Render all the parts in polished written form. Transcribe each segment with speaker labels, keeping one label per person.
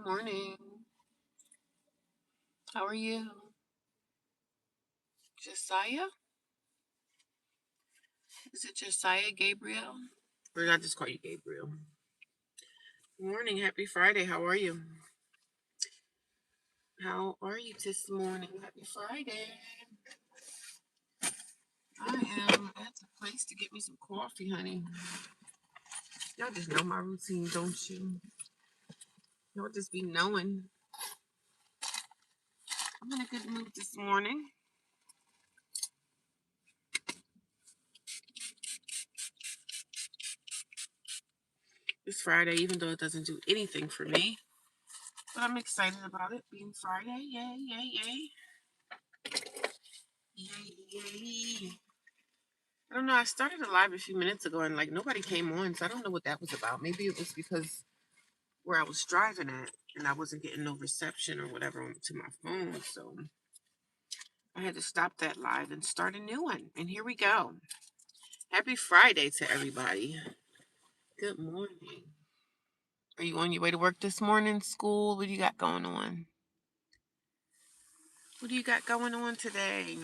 Speaker 1: morning. How are you? Josiah? Is it Josiah Gabriel? Or did I just call you Gabriel? Good morning. Happy Friday. How are you? How are you this morning? Happy Friday. I am at the place to get me some coffee, honey. Y'all just know my routine, don't you? Y'all just be knowing. I'm in a good mood this morning. It's Friday, even though it doesn't do anything for me. But I'm excited about it being Friday. Yay, yay, yay. Yay, yay. I don't know. I started a live a few minutes ago and like nobody came on, so I don't know what that was about. Maybe it was because where I was driving at and I wasn't getting no reception or whatever to my phone. So I had to stop that live and start a new one. And here we go. Happy Friday to everybody. Good morning. Are you on your way to work this morning? School? What do you got going on? What do you got going on today?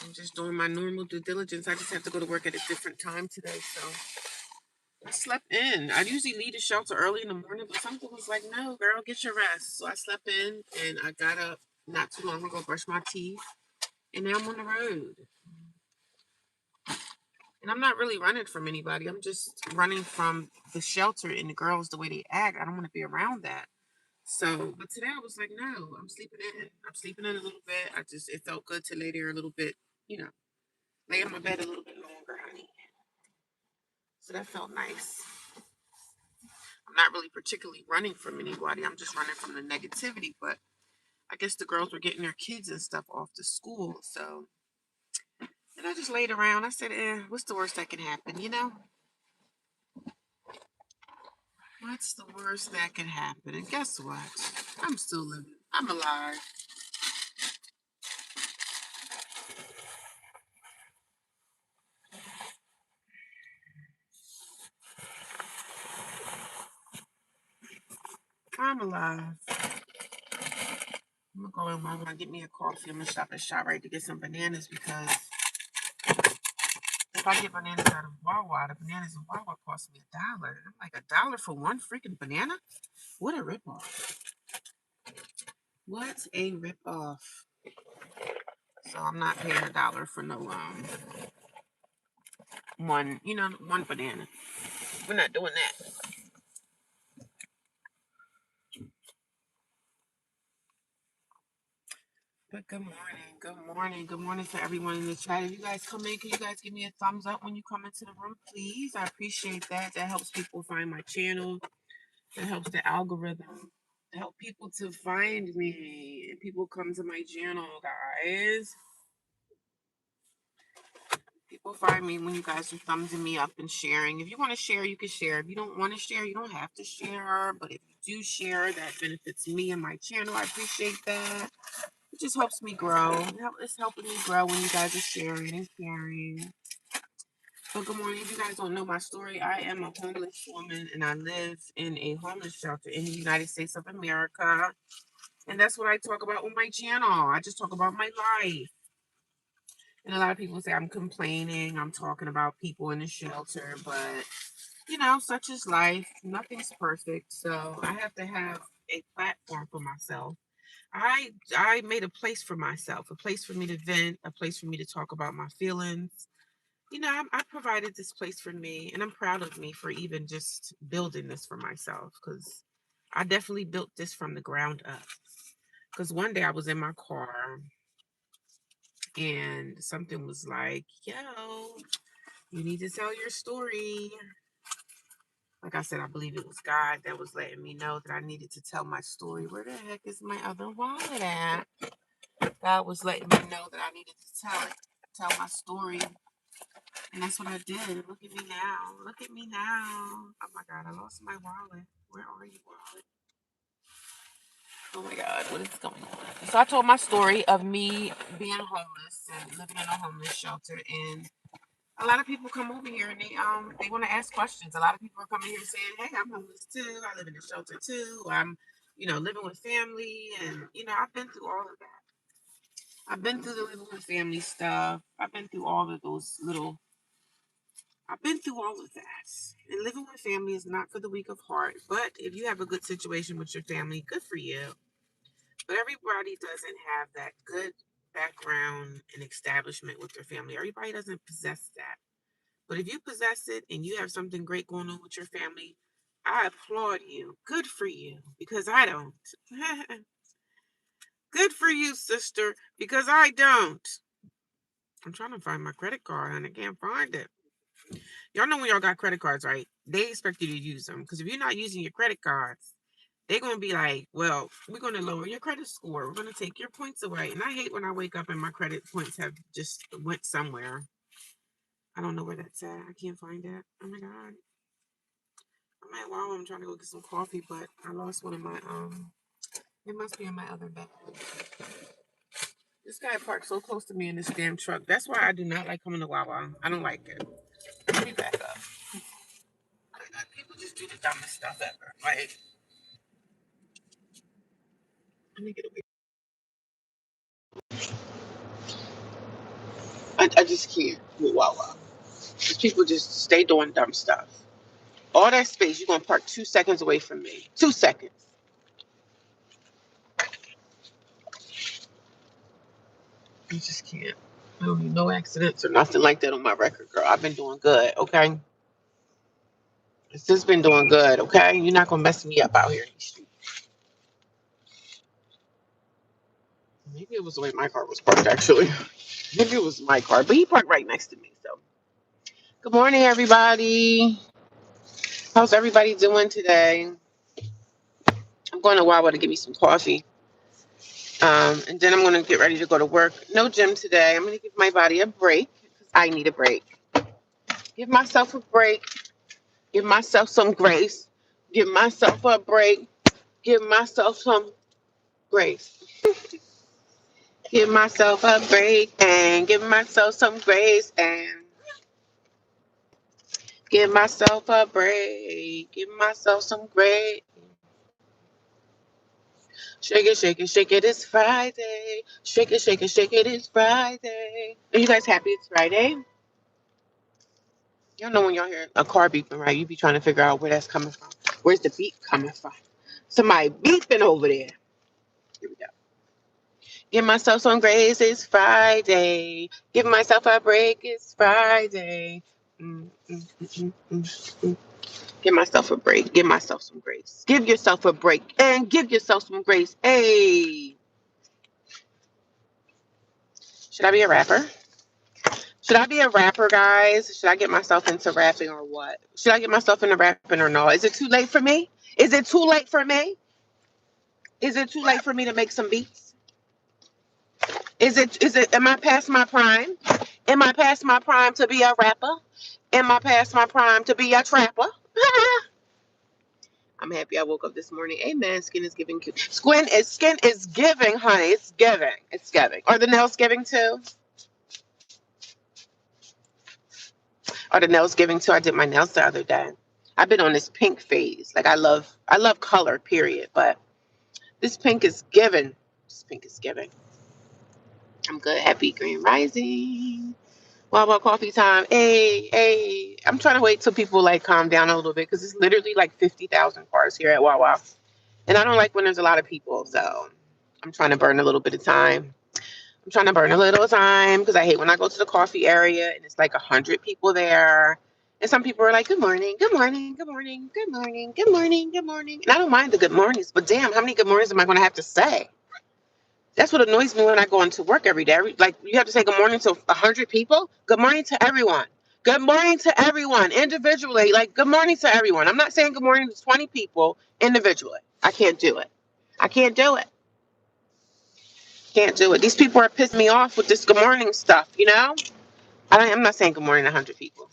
Speaker 1: I'm just doing my normal due diligence. I just have to go to work at a different time today, so I slept in. I usually leave the shelter early in the morning, but something was like, no, girl, get your rest. So I slept in and I got up not too long ago, brushed my teeth, and now I'm on the road. And I'm not really running from anybody. I'm just running from the shelter and the girls, the way they act. I don't want to be around that. So, but today I was like, no, I'm sleeping in. I'm sleeping in a little bit. It felt good to lay there a little bit, lay in my bed a little bit longer, honey. So that felt nice. I'm not really particularly running from anybody. I'm just running from the negativity. But I guess the girls were getting their kids and stuff off to school. So, and I just laid around. I said, what's the worst that can happen, What's the worst that can happen? And guess what? I'm still living. I'm alive. I'm alive. I'm gonna go in while I get me a coffee. I'm gonna stop at ShopRite to get some bananas because if I get bananas out of Wawa, the bananas in Wawa cost me $1. I'm like, $1 for one freaking banana? What a ripoff. What a ripoff. So I'm not paying $1 for no one banana. We're not doing that. But good morning to everyone in the chat. If you guys come in, can you guys give me a thumbs up when you come into the room, please? I appreciate that. That helps people find my channel. That helps the algorithm. Help people to find me. And people come to my channel, guys. People find me when you guys are thumbsing me up and sharing. If you want to share, you can share. If you don't want to share, you don't have to share. But if you do share, that benefits me and my channel. I appreciate that. It just helps me grow. It's helping me grow when you guys are sharing and caring. So good morning. If you guys don't know my story, I am a homeless woman and I live in a homeless shelter in the United States of America. And that's what I talk about on my channel. I just talk about my life. And a lot of people say I'm complaining, I'm talking about people in the shelter, but such is life. Nothing's perfect. So I have to have a platform for myself. I made a place for myself, a place for me to vent, a place for me to talk about my feelings. I provided this place for me, and I'm proud of me for even just building this for myself because I definitely built this from the ground up. Because one day I was in my car and something was like, yo, you need to tell your story. Like I said, I believe it was God that was letting me know that I needed to tell my story. Where the heck is my other wallet at? God was letting me know that I needed to tell my story. And that's what I did. Look at me now. Look at me now. Oh my God, I lost my wallet. Where are you, wallet? Oh my God, what is going on? So I told my story of me being homeless and living in a homeless shelter. And A lot of people come over here and they want to ask questions. A lot of people are coming here saying, "Hey, I'm homeless too. I live in a shelter too. I'm, living with family." And I've been through all of that. I've been through the living with family stuff. I've been through all of those little. I've been through all of that. And living with family is not for the weak of heart. But if you have a good situation with your family, good for you. But everybody doesn't have that good background and establishment with their family. Everybody doesn't possess that. But if you possess it and you have something great going on with your family, I applaud you. Good for you, because I don't. Good for you, sister, because I don't. I'm trying to find my credit card and I can't find it. Y'all know when y'all got credit cards, right? They expect you to use them. Because if you're not using your credit cards, they're going to be like, well, we're going to lower your credit score. We're going to take your points away. And I hate when I wake up and my credit points have just went somewhere. I don't know where that's at. I can't find it. Oh my God. I'm at Wawa. I'm trying to go get some coffee, but I lost one of my it must be in my other bag. This guy parked so close to me in this damn truck. That's why I do not like coming to Wawa. I don't like it. Let me back up. People just do the dumbest stuff ever. Like, let me get away. I just can't with Wawa. Because people just stay doing dumb stuff. All that space, you're gonna park 2 seconds away from me. 2 seconds. I just can't. I don't need no accidents or nothing like that on my record, girl. I've been doing good, okay? It's just been doing good, okay? You're not gonna mess me up out here in these streets. Maybe it was the way my car was parked, actually. Maybe it was my car, but he parked right next to me. So, good morning, everybody. How's everybody doing today? I'm going to Wawa to get me some coffee. And then I'm going to get ready to go to work. No gym today. I'm going to give my body a break because I need a break. Give myself a break. Give myself some grace. Give myself a break. Give myself some grace. Give myself a break and give myself some grace and give myself a break. Give myself some grace. Shake it, shake it, shake it. It's Friday. Shake it, shake it, shake it. It's Friday. Are you guys happy it's Friday? Y'all know when y'all hear a car beeping, right? You be trying to figure out where that's coming from. Where's the beep coming from? Somebody beeping over there. Here we go. Give myself some grace. It's Friday. Give myself a break. It's Friday. Mm, mm, mm, mm, mm. Give myself a break. Give myself some grace. Give yourself a break and give yourself some grace. Hey, should I be a rapper? Should I be a rapper, guys? Should I get myself into rapping or what? Should I get myself into rapping or no? Is it too late for me? Is it too late for me? Is it too late for me to make some beats? Am I past my prime? Am I past my prime to be a rapper? Am I past my prime to be a trapper? I'm happy I woke up this morning. Amen. Skin is giving cute. Skin is giving, honey. It's giving. It's giving. Are the nails giving too? Are the nails giving too? I did my nails the other day. I've been on this pink phase. Like I love color, period. But this pink is giving. This pink is giving. I'm good. Happy Grand Rising. Wawa coffee time. Hey, hey. I'm trying to wait till people like calm down a little bit because it's literally like 50,000 cars here at Wawa. And I don't like when there's a lot of people. So I'm trying to burn a little bit of time. I'm trying to burn a little time because I hate when I go to the coffee area and it's like 100 people there. And some people are like, good morning, good morning, good morning, good morning, good morning, good morning. And I don't mind the good mornings, but damn, how many good mornings am I going to have to say? That's what annoys me when I go into work every day. Like, you have to say good morning to 100 people. Good morning to everyone. Good morning to everyone individually. Like, good morning to everyone. I'm not saying good morning to 20 people individually. I can't do it. I can't do it. Can't do it. These people are pissing me off with this good morning stuff, you know? I'm not saying good morning to 100 people.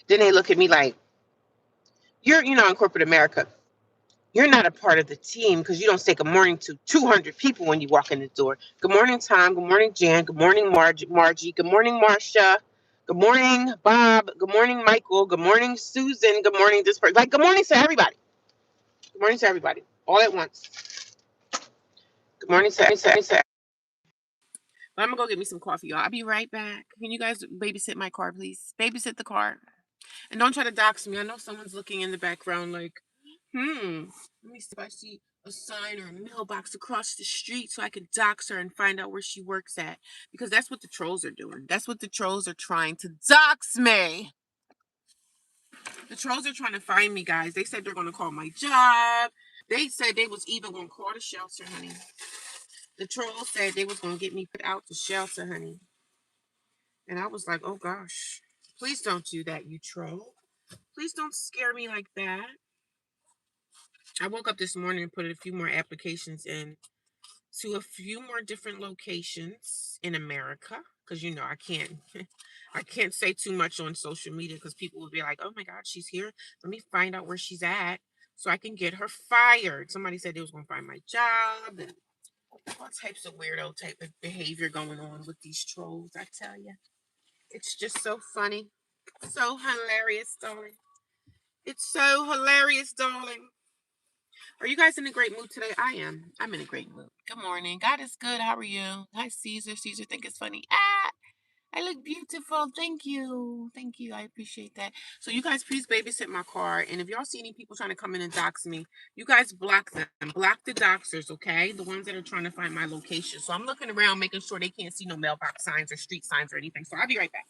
Speaker 1: Then they look at me like, you're in corporate America. You're not a part of the team because you don't say good morning to 200 people when you walk in the door. Good morning, Tom. Good morning, Jan. Good morning, Margie. Good morning, Marcia. Good morning, Bob. Good morning, Michael. Good morning, Susan. Good morning, this person. Like, good morning to everybody. Good morning to everybody. All at once. Good morning to. But I'm gonna go get me some coffee, y'all. I'll be right back. Can you guys babysit my car, please? Babysit the car. And don't try to dox me. I know someone's looking in the background like, let me see if I see a sign or a mailbox across the street so I can dox her and find out where she works at. Because that's what the trolls are doing. That's what the trolls are trying to dox me. The trolls are trying to find me, guys. They said they're going to call my job. They said they was even going to call the shelter, honey. The trolls said they was going to get me put out the shelter, honey. And I was like, oh, gosh. Please don't do that, you troll. Please don't scare me like that. I woke up this morning and put a few more applications in to a few more different locations in America. Because, I can't. I can't say too much on social media because people will be like, oh my God, she's here. Let me find out where she's at so I can get her fired. Somebody said they was going to find my job and all types of weirdo type of behavior going on with these trolls. I tell you, it's just so funny. So hilarious, darling. It's so hilarious, darling. Are you guys in a great mood today? I am. I'm in a great mood. Good morning. God is good. How are you? Hi, Caesar. Caesar think it's funny. I look beautiful. Thank you. Thank you. I appreciate that. So you guys please babysit my car. And if y'all see any people trying to come in and dox me, you guys block them. Block the doxers, okay? The ones that are trying to find my location. So I'm looking around making sure they can't see no mailbox signs or street signs or anything. So I'll be right back.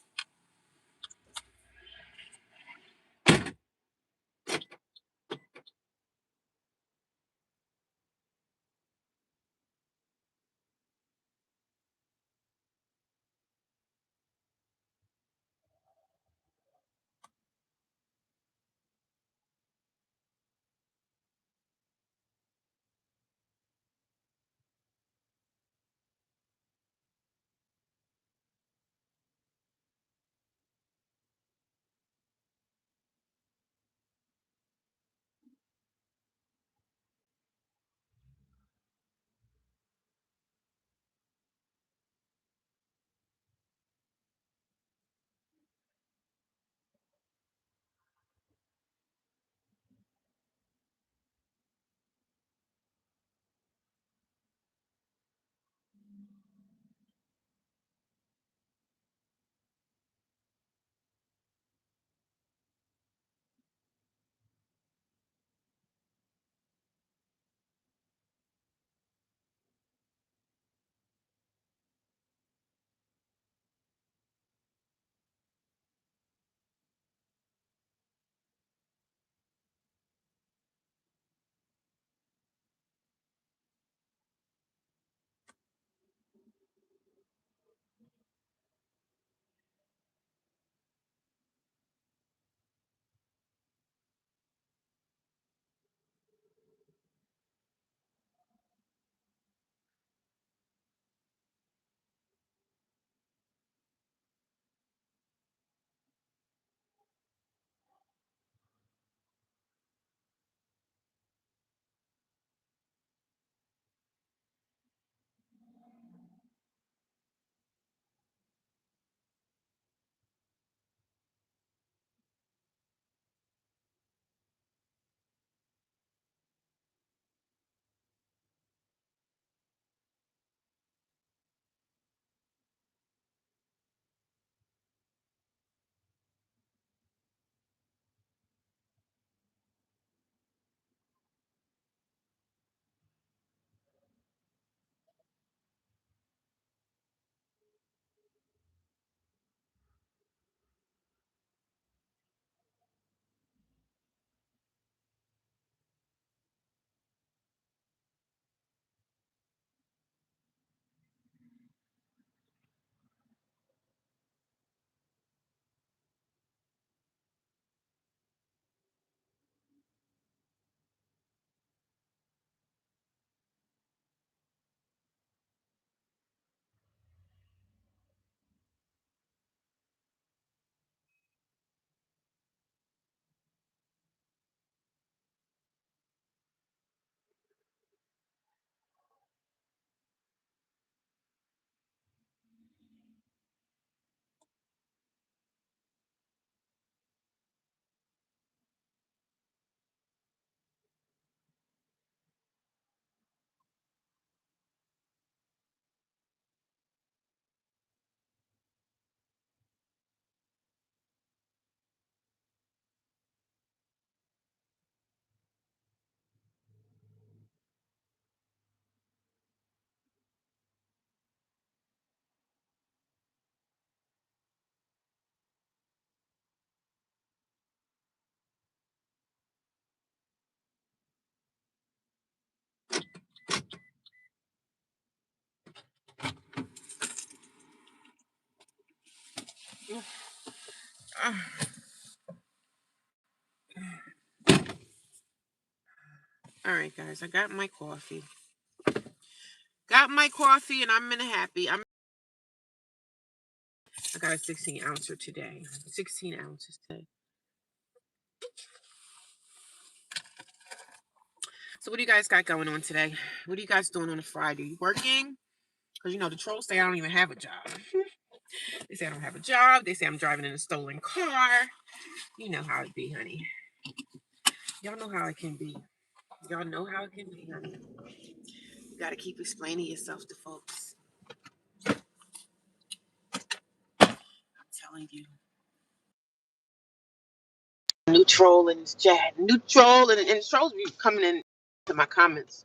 Speaker 1: All right, guys, I got my coffee. Got my coffee, and I'm in a happy. I got a 16 ouncer today. 16 ounces today. So what do you guys got going on today? What are you guys doing on a Friday? You working? Because, the trolls say I don't even have a job. They say I don't have a job. They say I'm driving in a stolen car. You know how it be, honey. Y'all know how it can be. Y'all know how it can be, honey. You got to keep explaining yourself to folks. I'm telling you. New troll in this chat. New troll and trolls be coming in to my comments.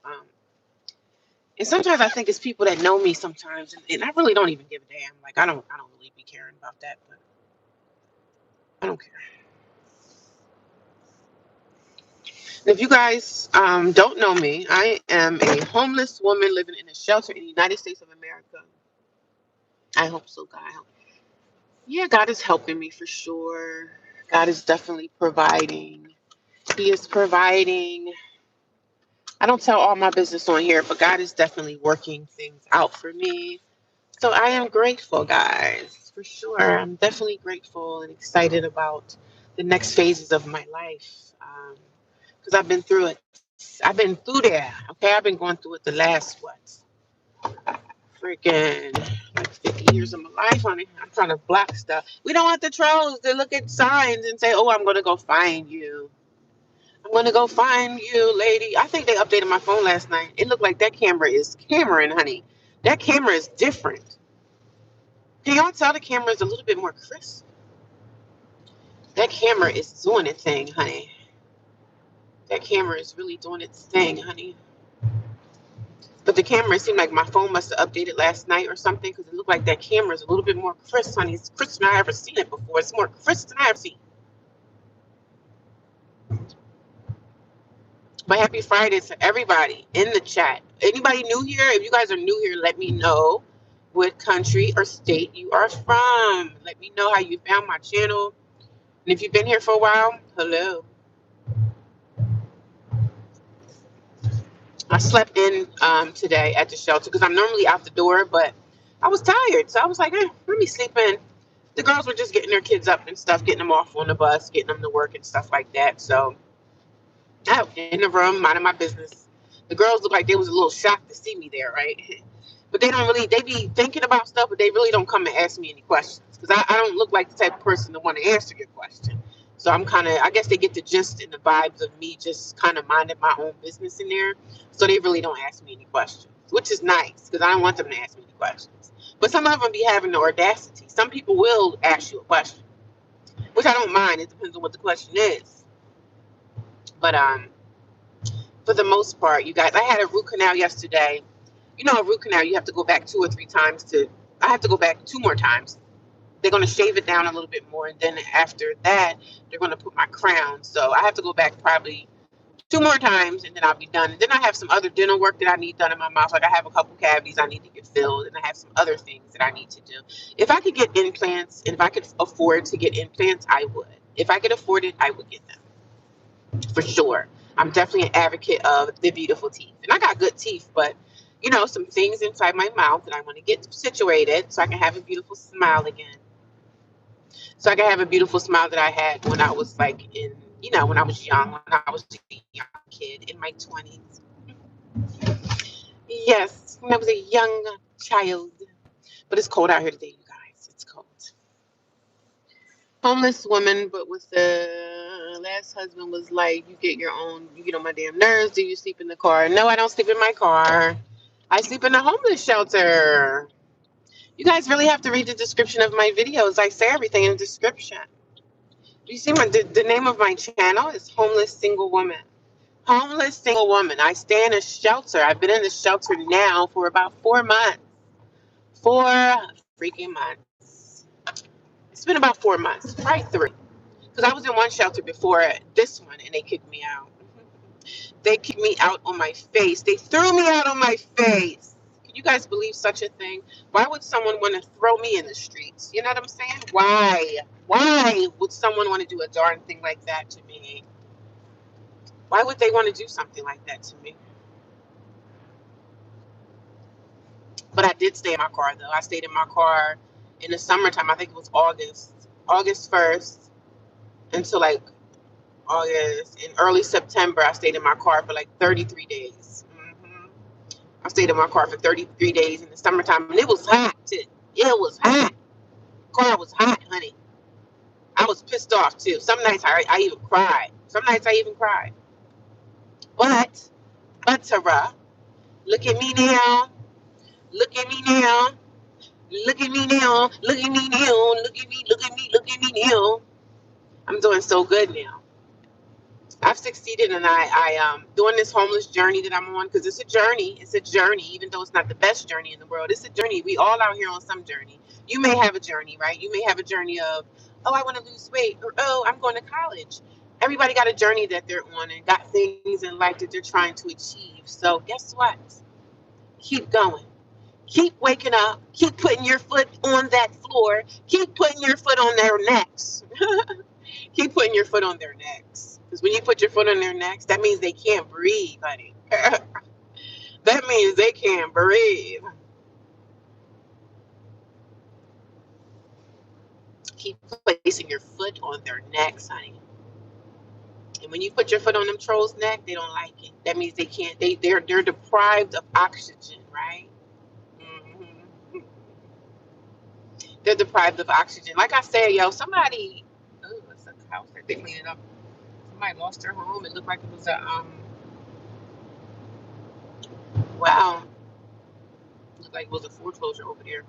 Speaker 1: And sometimes I think it's people that know me sometimes, and I really don't even give a damn. Like I don't really be caring about that, but I don't care. If you guys don't know me, I am a homeless woman living in a shelter in the United States of America. I hope so, God. Yeah, God is helping me for sure. God is definitely providing. He is providing. I don't tell all my business on here, but God is definitely working things out for me. So I am grateful, guys, for sure. I'm definitely grateful and excited about the next phases of my life because I've been through it. I've been through there. Okay, I've been going through it the last freaking like 50 years of my life on it. I'm trying to block stuff. We don't want the trolls to look at signs and say, "Oh, I'm gonna go find you. I'm gonna go find you, lady." I think they updated my phone last night. It looked like that camera is Cameron, honey. That camera is different. Can y'all tell the camera is a little bit more crisp? That camera is doing its thing, honey. That camera is really doing its thing, honey. But the camera, it seemed like my phone must have updated last night or something because it looked like that camera is a little bit more crisp, honey. It's crisp than I ever seen it before. It's more crisp than I ever seen. But happy Friday to everybody in the chat. Anybody new here? If you guys are new here, let me know what country or state you are from. Let me know how you found my channel. And if you've been here for a while, hello. I slept in today at the shelter because I'm normally out the door, but I was tired. So I was like, let me sleep in. The girls were just getting their kids up and stuff, getting them off on the bus, getting them to work and stuff like that. So I was in the room, minding my business. The girls look like they was a little shocked to see me there, right? But they don't really, they be thinking about stuff, but they really don't come and ask me any questions because I don't look like the type of person to want to answer your question. So I'm kind of, I guess they get the gist and the vibes of me just kind of minding my own business in there. So they really don't ask me any questions, which is nice because I don't want them to ask me any questions. But some of them be having the audacity. Some people will ask you a question, which I don't mind. It depends on what the question is. But for the most part, you guys, I had a root canal yesterday. You know, a root canal, you have to go back 2 or 3 times to, I have to go back 2 more times. They're going to shave it down a little bit more. And then after that, they're going to put my crown. So I have to go back probably 2 more times and then I'll be done. And then I have some other dental work that I need done in my mouth. Like I have a couple cavities I need to get filled and I have some other things that I need to do. If I could get implants and if I could afford to get implants, I would. If I could afford it, I would get them. For sure. I'm definitely an advocate of the beautiful teeth. And I got good teeth, but some things inside my mouth that I want to get situated so I can have a beautiful smile again. So I can have a beautiful smile that I had when I was like when I was young, when I was a young kid in my 20s. Yes, when I was a young child. But it's cold out here today, you guys. It's cold. Homeless woman, but with the last husband was like, you get on my damn nerves. Do you sleep in the car? No, I don't sleep in my car. I sleep in a homeless shelter. You guys really have to read the description of my videos. I say everything in the description. Do you see the name of my channel is Homeless Single Woman. Homeless Single Woman. I stay in a shelter. I've been in the shelter now for about 4 months. 4 freaking months. It's been about 4 months, probably 3. Because I was in one shelter before this one and they kicked me out. They kicked me out on my face. They threw me out on my face. Can You guys believe such a thing? Why would someone want to throw me in the streets? You know what I'm saying? Why? Why would someone want to do a darn thing like that to me? Why would they want to do something like that to me? But I did stay in my car, though. I stayed in my car in the summertime. I think it was August 1st until like August. In early September, I stayed in my car for like 33 days. I stayed in my car for 33 days in the summertime, and it was hot, too. It was hot. Car was hot, honey. I was pissed off, too. Some nights I even cried. But, Tara, look at me now. Look at me now. Look at me now. Look at me now. Look at me. Look at me. Look at me now. I'm doing so good now. I've succeeded, and I doing this homeless journey that I'm on, because it's a journey. It's a journey, even though it's not the best journey in the world. It's a journey. We all out here on some journey. You may have a journey, right? You may have a journey of, oh, I want to lose weight, or oh, I'm going to college. Everybody got a journey that they're on and got things in life that they're trying to achieve. So guess what? Keep going. Keep waking up. Keep putting your foot on that floor. Keep putting your foot on their necks. Keep putting your foot on their necks. Because when you put your foot on their necks, that means they can't breathe, honey. That means they can't breathe. Keep placing your foot on their necks, honey. And when you put your foot on them trolls' neck, they don't like it. That means they can't. They're deprived of oxygen, right? Mm-hmm. They're deprived of oxygen. Like I said, yo, somebody. Oh, it's a house that they cleaned up. Somebody lost their home. It looked like it was a wow. It looked like it was a foreclosure over there.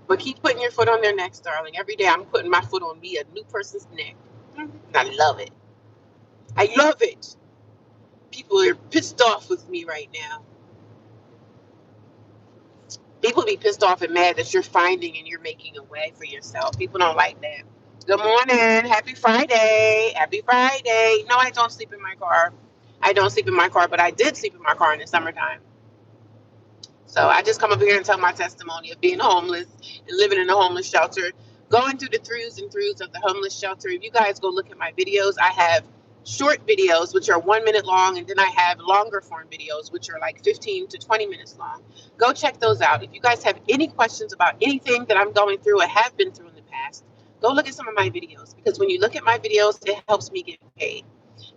Speaker 1: But keep putting your foot on their necks, darling. Every day I'm putting my foot on me, a new person's neck. And I love it. I love it. People are pissed off with me right now. People be pissed off and mad that you're finding and you're making a way for yourself. People don't like that. Good morning. Happy Friday. Happy Friday. No, I don't sleep in my car. I don't sleep in my car, but I did sleep in my car in the summertime. So I just come up here and tell my testimony of being homeless and living in a homeless shelter, going through the throughs and throughs of the homeless shelter. If you guys go look at my videos, I have short videos, which are 1 minute long, and then I have longer form videos, which are like 15 to 20 minutes long. Go check those out. If you guys have any questions about anything that I'm going through or have been through in the past, go look at some of my videos, because when you look at my videos, it helps me get paid.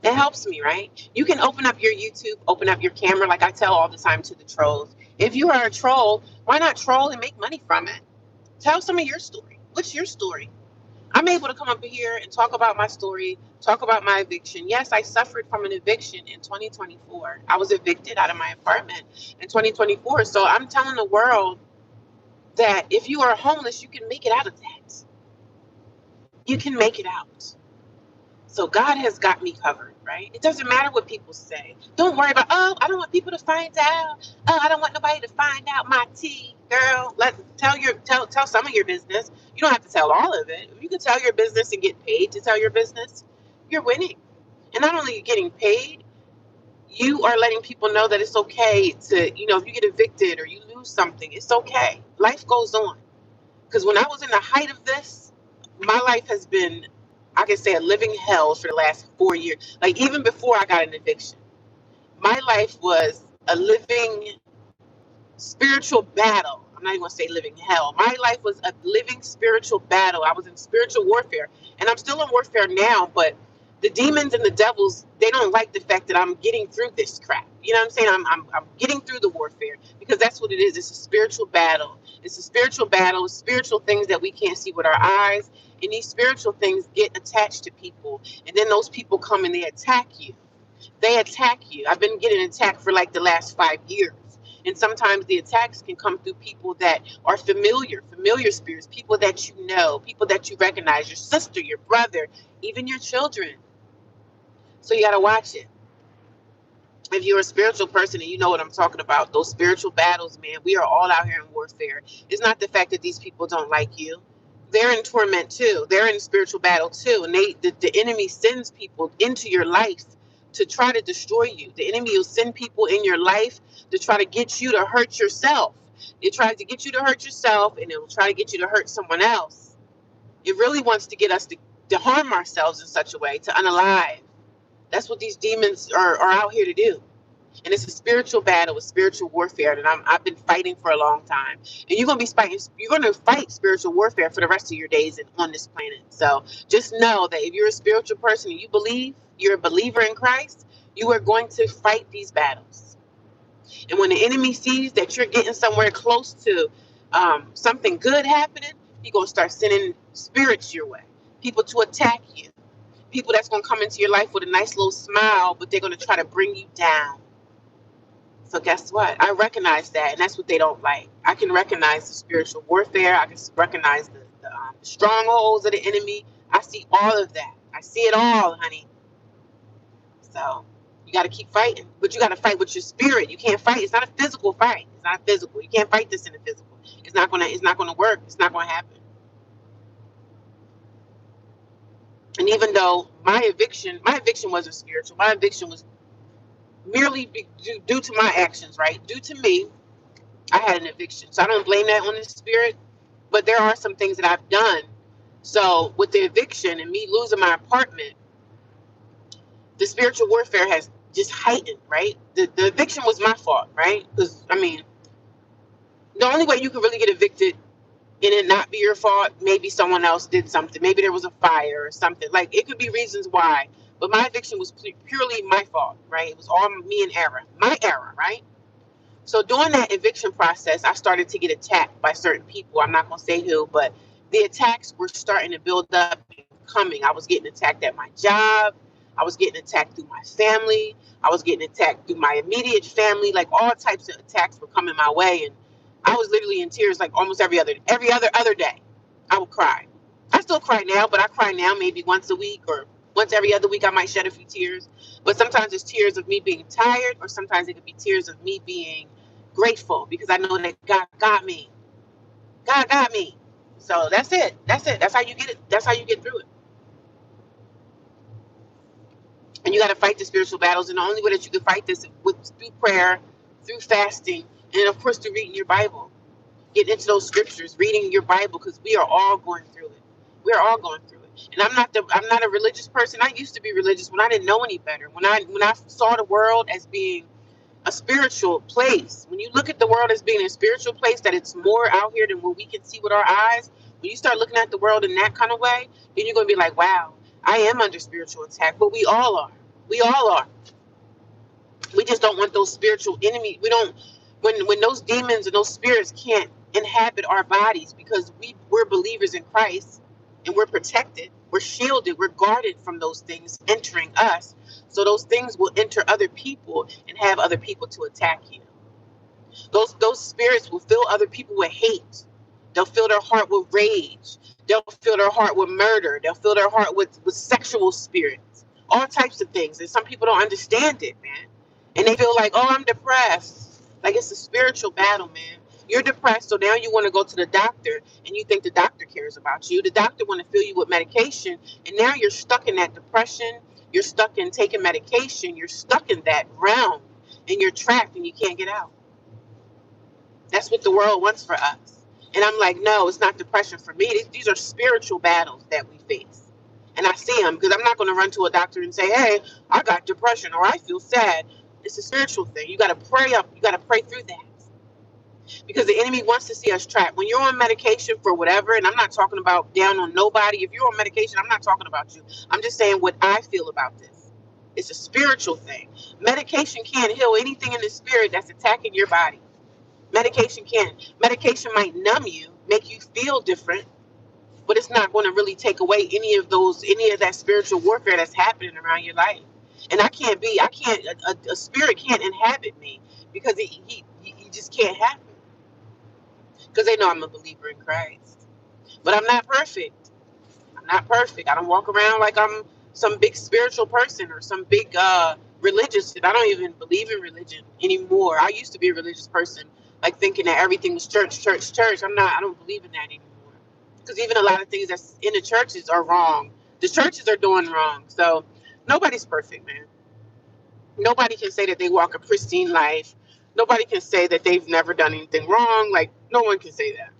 Speaker 1: It helps me, right? You can open up your YouTube, open up your camera, like I tell all the time to the trolls. If you are a troll, why not troll and make money from it? Tell some of your story. What's your story? I'm able to come up here and talk about my story, talk about my eviction. Yes, I suffered from an eviction in 2024. I was evicted out of my apartment in 2024. So I'm telling the world that if you are homeless, you can make it out of that. You can make it out. So God has got me covered, right? It doesn't matter what people say. Don't worry about, oh, I don't want people to find out. Oh, I don't want nobody to find out my tea, girl. Tell some of your business. You don't have to tell all of it. If you can tell your business and get paid to tell your business, you're winning. And not only are you getting paid, you are letting people know that it's okay to, if you get evicted or you lose something, it's okay. Life goes on. Because when I was in the height of this, my life has been, I can say, a living hell for the last 4 years. Like, even before I got an eviction, my life was a living spiritual battle. I'm not even going to say living hell. My life was a living spiritual battle. I was in spiritual warfare. And I'm still in warfare now, but the demons and the devils, they don't like the fact that I'm getting through this crap. You know what I'm saying? I'm getting through the warfare, because that's what it is. It's a spiritual battle. It's a spiritual battle. It's spiritual things that we can't see with our eyes. And these spiritual things get attached to people. And then those people come and they attack you. They attack you. I've been getting attacked for like the last 5 years. And sometimes the attacks can come through people that are familiar spirits, people that you know, people that you recognize, your sister, your brother, even your children. So you got to watch it. If you're a spiritual person and you know what I'm talking about, those spiritual battles, man, we are all out here in warfare. It's not the fact that these people don't like you. They're in torment too. They're in spiritual battle too. And the enemy sends people into your life to try to destroy you. The enemy will send people in your life to try to get you to hurt yourself. It tries to get you to hurt yourself, and it will try to get you to hurt someone else. It really wants to get us to harm ourselves in such a way, to unalive. That's what these demons are out here to do. And it's a spiritual battle, a spiritual warfare that I've been fighting for a long time. And you're gonna be fighting. You're gonna fight spiritual warfare for the rest of your days on this planet. So just know that if you're a spiritual person and you believe, you're a believer in Christ, you are going to fight these battles. And when the enemy sees that you're getting somewhere close to something good happening, he's gonna start sending spirits your way, people to attack you, people that's gonna come into your life with a nice little smile, but they're gonna try to bring you down. So guess what? I recognize that, and that's what they don't like. I can recognize the spiritual warfare. I can recognize the strongholds of the enemy. I see all of that. I see it all, honey. So you got to keep fighting, but you got to fight with your spirit. You can't fight. It's not a physical fight. It's not physical. You can't fight this in the physical. It's not gonna. It's not gonna work. It's not gonna happen. And even though my eviction wasn't spiritual. My eviction was merely due to my actions, right? Due to me, I had an eviction. So I don't blame that on the spirit, but there are some things that I've done. So with the eviction and me losing my apartment, the spiritual warfare has just heightened, right? The eviction was my fault, right? Because, I mean, the only way you can really get evicted and it not be your fault, maybe someone else did something. Maybe there was a fire or something. Like, it could be reasons why. But my eviction was purely my fault, right? It was all me and error. My error, right? So during that eviction process, I started to get attacked by certain people. I'm not going to say who, but the attacks were starting to build up and coming. I was getting attacked at my job. I was getting attacked through my family. I was getting attacked through my immediate family. Like, all types of attacks were coming my way. And I was literally in tears like almost every other day. I would cry. I still cry now, but I cry now maybe once a week or once every other week. I might shed a few tears. But sometimes it's tears of me being tired, or sometimes it could be tears of me being grateful because I know that God got me. God got me. So that's it. That's it. That's how you get it. That's how you get through it. And you got to fight the spiritual battles. And the only way that you can fight this is through prayer, through fasting, and of course through reading your Bible. Get into those scriptures, reading your Bible, because we are all going through it. We are all going through it. And I'm not a religious person. I used to be religious when I didn't know any better. When I saw the world as being a spiritual place. When you look at the world as being a spiritual place, that it's more out here than what we can see with our eyes. When you start looking at the world in that kind of way, then you're going to be like, wow, I am under spiritual attack. But we all are. We all are. We just don't want those spiritual enemies. We don't, when those demons and those spirits can't inhabit our bodies, because we're believers in Christ and we're protected, we're shielded, we're guarded from those things entering us. So those things will enter other people and have other people to attack you. Those spirits will fill other people with hate. They'll fill their heart with rage. They'll fill their heart with murder. They'll fill their heart with sexual spirits. All types of things. And some people don't understand it, man. And they feel like, oh, I'm depressed. Like, it's a spiritual battle, man. You're depressed, so now you want to go to the doctor, and you think the doctor cares about you. The doctor want to fill you with medication, and now you're stuck in that depression. You're stuck in taking medication. You're stuck in that realm, and you're trapped, and you can't get out. That's what the world wants for us. And I'm like, no, it's not depression for me. These are spiritual battles that we face. And I see them, because I'm not going to run to a doctor and say, hey, I got depression or I feel sad. It's a spiritual thing. You got to pray up. You got to pray through that. Because the enemy wants to see us trapped. When you're on medication for whatever, and I'm not talking about down on nobody. If you're on medication, I'm not talking about you. I'm just saying what I feel about this. It's a spiritual thing. Medication can't heal anything in the spirit that's attacking your body. Medication can. Medication might numb you, make you feel different, but it's not going to really take away any of that spiritual warfare that's happening around your life. And a spirit can't inhabit me, because he just can't happen. Because they know I'm a believer in Christ. But I'm not perfect. I'm not perfect. I don't walk around like I'm some big spiritual person or some big religious. I don't even believe in religion anymore. I used to be a religious person, like thinking that everything was church, church, church. I don't believe in that anymore. Because even a lot of things that's in the churches are wrong. The churches are doing wrong. So nobody's perfect, man. Nobody can say that they walk a pristine life Nobody can say that they've never done anything wrong. Like, no one can say that.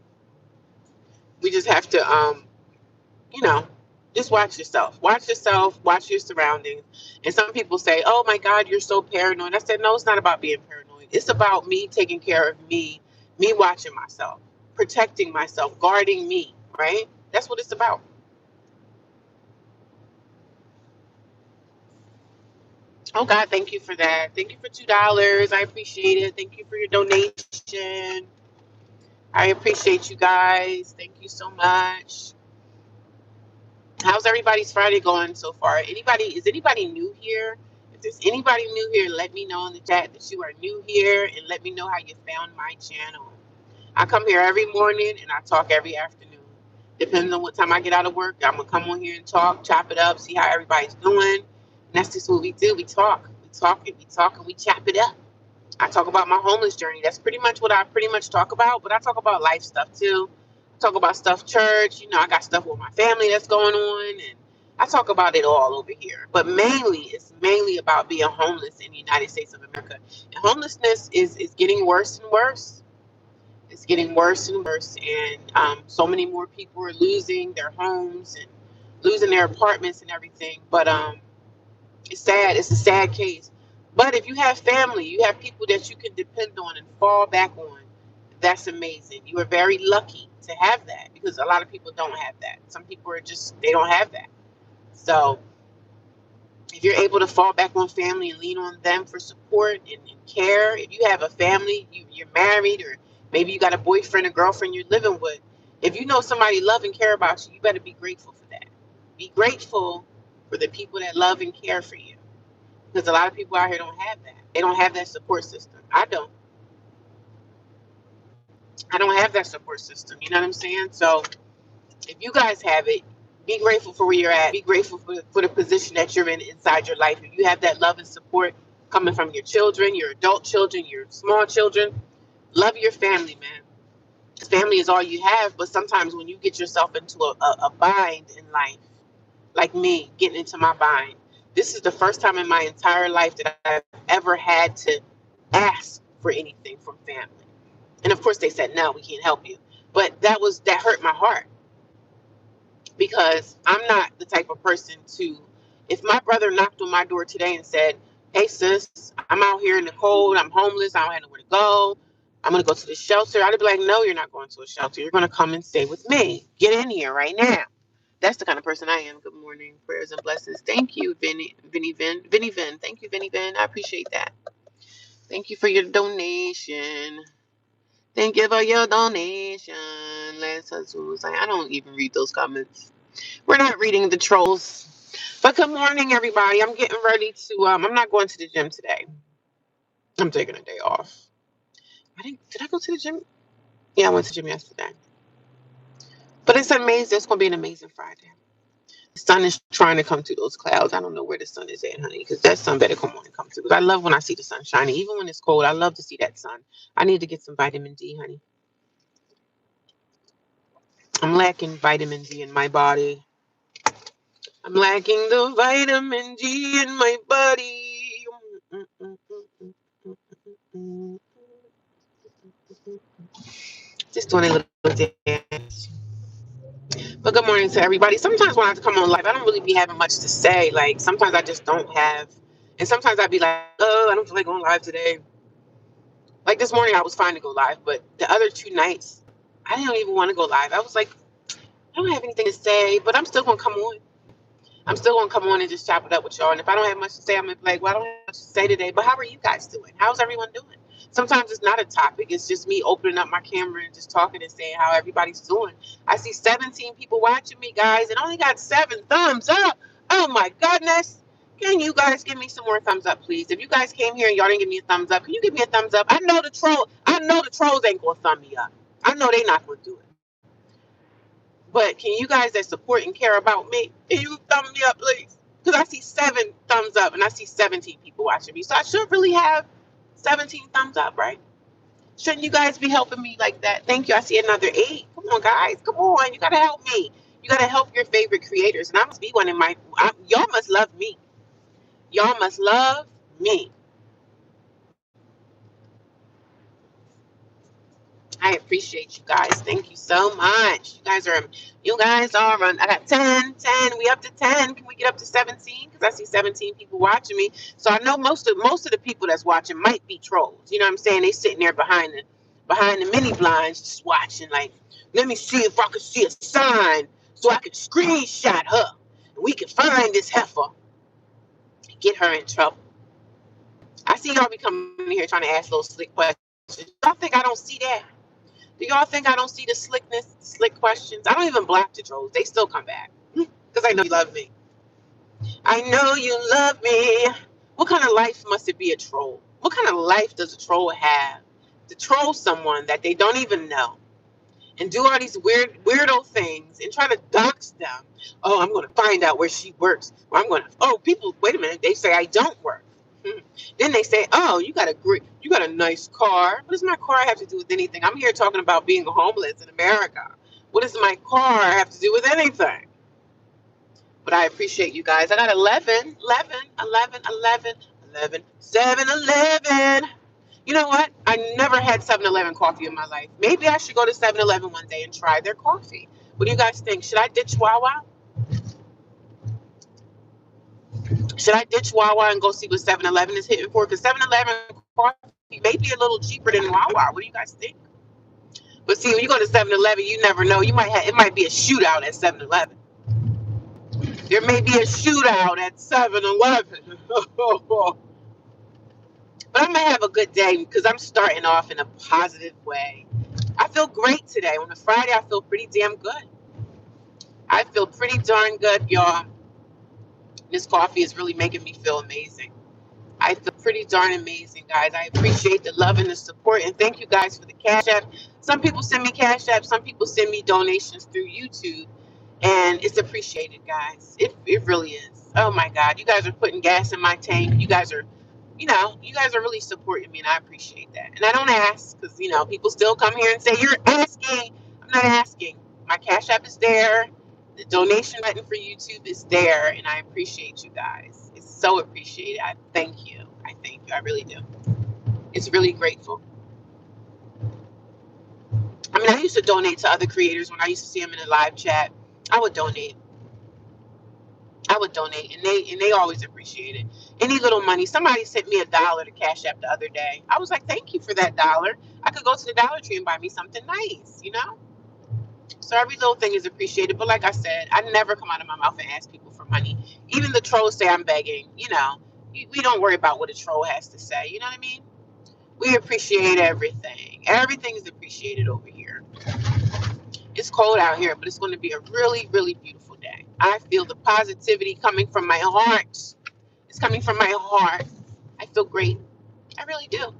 Speaker 1: We just have to, you know, just watch yourself. Watch yourself. Watch your surroundings. And some people say, "Oh my God, you're so paranoid." I said, "No, it's not about being paranoid. It's about me taking care of me watching myself, protecting myself, guarding me. Right? That's what it's about." Oh God, thank you for that. Thank you for $2. I appreciate it. Thank you for your donation. I appreciate you guys. Thank you so much. How's everybody's Friday going so far? Is anybody new here? If there's anybody new here, let me know in the chat that you are new here and let me know how you found my channel. I come here every morning and I talk every afternoon. Depending on what time I get out of work, I'm gonna come on here and talk, chop it up, see how everybody's doing. And that's just what we do. We talk. We talk and we talk and we chop it up. I talk about my homeless journey. That's pretty much what I pretty much talk about. But I talk about life stuff too. I talk about stuff church. I got stuff with my family that's going on, and I talk about it all over here. But it's mainly about being homeless in the United States of America. And homelessness is getting worse and worse. It's getting worse and worse, and so many more people are losing their homes and losing their apartments and everything. But it's sad. It's a sad case. But if you have family, you have people that you can depend on and fall back on. That's amazing. You are very lucky to have that because a lot of people don't have that. Some people are just, they don't have that. So if you're able to fall back on family and lean on them for support and care, if you have a family, you're married, or maybe you got a boyfriend or girlfriend you're living with, if you know somebody love and care about you, you better be grateful for that. Be grateful for the people that love and care for you. Because a lot of people out here don't have that. They don't have that support system. I don't. I don't have that support system. You know what I'm saying? So if you guys have it, be grateful for where you're at. Be grateful for the position that you're in inside your life. If you have that love and support coming from your children, your adult children, your small children, love your family, man. Family is all you have. But sometimes when you get yourself into a bind in life, like me getting into my bind, this is the first time in my entire life that I've ever had to ask for anything from family. And of course they said no, we can't help you. But that hurt my heart because I'm not the type of person to, if my brother knocked on my door today and said, "Hey sis, I'm out here in the cold, I'm homeless, I don't have nowhere to go, I'm gonna go to the shelter," I'd be like, "No, you're not going to a shelter. You're gonna come and stay with me. Get in here right now." That's the kind of person I am. Good morning, prayers and blessings. Thank you, Vinny Vin. Thank you, Vinny Vin. I appreciate that. Thank you for your donation. Thank you for your donation. Last husband was like, I don't even read those comments. We're not reading the trolls. But good morning, everybody. I'm getting ready to. I'm not going to the gym today. I'm taking a day off. I didn't. Did I go to the gym? Yeah, I went to the gym yesterday. But it's amazing. It's gonna be an amazing Friday. The sun is trying to come through those clouds. I don't know where the sun is at, honey, because that sun better come on and come through. Because I love when I see the sun shining, even when it's cold. I love to see that sun. I need to get some vitamin D, honey. I'm lacking vitamin D in my body. I'm lacking the vitamin D in my body. Just doing a little dance. But good morning to everybody. Sometimes when I have to come on live, I don't really be having much to say. Like sometimes I just don't have, and sometimes I'd be like, "Oh, I don't feel like going live today." Like this morning, I was fine to go live, but the other 2 nights, I didn't even want to go live. I was like, I don't have anything to say, but I'm still gonna come on. I'm still gonna come on and just chop it up with y'all. And if I don't have much to say, I'm gonna be like, "Well, I don't have much to say today." But how are you guys doing? How's everyone doing? Sometimes it's not a topic. It's just me opening up my camera and just talking and saying how everybody's doing. I see 17 people watching me, guys, and only got 7 thumbs up. Oh my goodness. Can you guys give me some more thumbs up, please? If you guys came here and y'all didn't give me a thumbs up, can you give me a thumbs up? I know the trolls ain't gonna thumb me up. I know they not gonna do it. But can you guys that support and care about me, can you thumb me up, please? Because I see 7 thumbs up and I see 17 people watching me. So I should really have 17 thumbs up, right? Shouldn't you guys be helping me like that? Thank you. I see another 8. Come on, guys. Come on. You got to help me. You got to help your favorite creators. And I must be one in y'all must love me. Y'all must love me. I appreciate you guys. Thank you so much. You guys are on. I got 10. We up to 10. Can we get up to 17? Because I see 17 people watching me. So I know most of the people that's watching might be trolls. You know what I'm saying? They sitting there behind the mini blinds just watching, like, let me see if I can see a sign so I can screenshot her. And we can find this heifer and get her in trouble. I see y'all be coming here trying to ask those slick questions. Y'all think I don't see that? Do y'all think I don't see the slickness, slick questions? I don't even block the trolls. They still come back. Because I know you love me. I know you love me. What kind of life must it be a troll? What kind of life does a troll have to troll someone that they don't even know and do all these weirdo things and try to dox them? Oh, I'm going to find out where she works. Or I'm going to, oh, people, wait a minute. They say I don't work. Then they say, oh, you got a nice car. What does my car have to do with anything? I'm here talking about being homeless in America. What does my car have to do with anything? But I appreciate you guys. I got 11, 7-Eleven. You know what? I never had 7-Eleven coffee in my life. Maybe I should go to 7-Eleven one day and try their coffee. What do you guys think? Should I ditch Wawa? Should I ditch Wawa and go see what 7-Eleven is hitting for? Because 7-Eleven coffee may be a little cheaper than Wawa. What do you guys think? But see, when you go to 7-Eleven, you never know. It might be a shootout at 7-Eleven. There may be a shootout at 7-Eleven. But I'm going to have a good day because I'm starting off in a positive way. I feel great today. On a Friday, I feel pretty damn good. I feel pretty darn good, y'all. This coffee is really making me feel amazing. I feel pretty darn amazing, guys. I appreciate the love and the support. And thank you guys for the Cash App. Some people send me Cash App. Some people send me donations through YouTube. And it's appreciated, guys. It really is. Oh, my God. You guys are putting gas in my tank. You guys are really supporting me, and I appreciate that. And I don't ask because, people still come here and say, you're asking. I'm not asking. My Cash App is there. The donation button for YouTube is there, and I appreciate you guys. It's so appreciated. I thank you. I really do. It's really grateful. I mean, I used to donate to other creators when I used to see them in a live chat. I would donate, and they always appreciate it. Any little money. Somebody sent me $1 to Cash App the other day. I was like, thank you for that $1. I could go to the Dollar Tree and buy me something nice, So every little thing is appreciated. But like I said, I never come out of my mouth and ask people for money. Even the trolls say I'm begging. We don't worry about what a troll has to say. You know what I mean? We appreciate everything. Everything is appreciated over here. It's cold out here, but it's going to be a really, really beautiful day. I feel the positivity coming from my heart. It's coming from my heart. I feel great. I really do.